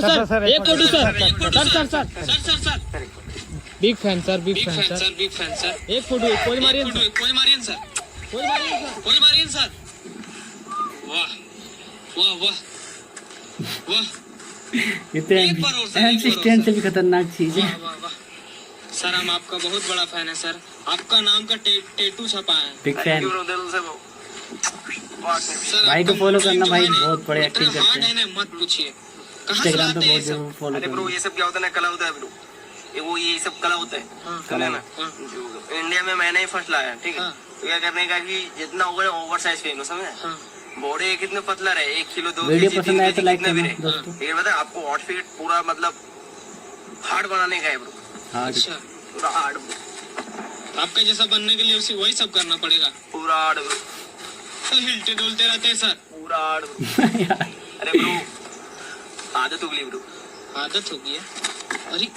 Sir एक photo sir big fan sir big fan sir एक photo कोई Marian sir वाह वाह वाह वाह इतने स्टैंड से भी खतरनाक चीज है। सर हम आपका बहुत बड़ा फैन है सर, आपका नाम का टेटू छपा है। बिग फैन सर भाई को फॉलो करना भाई, बहुत बड़े एक्टिंग करते हैं। मत पूछिए इंस्टाग्राम पे बहुत जरूर फॉलो अरे ब्रो करना। ये सब क्या होता है ना, कला होता है ब्रो, ये सब कला होता है। कला ना इंडिया में मैंने ही फर्स्ट लाया, ठीक है। तो क्या करने का कि जितना होगा ओवर साइज फेमस समझे, बॉडी कितने पतला रहे, 1 किलो 2 वीडियो केजी पसंद आए तो लाइक कितने भी करना रहे। दोस्तों। ये बता आपको आउटफिट पूरा मतलब हार्ड बनाने का है ब्रो, हाँ अच्छा पूरा हार्ड आपके जैसा बनने के लिए उसे वही सब करना पड़ेगा। पूरा हार्ड ब्रो, तो हिलते डुलते रहते हैं सर। पूरा हार्ड ब्रो। अरे ब्रो आदत हो गई ब्रो, आदत हो गई है। अरे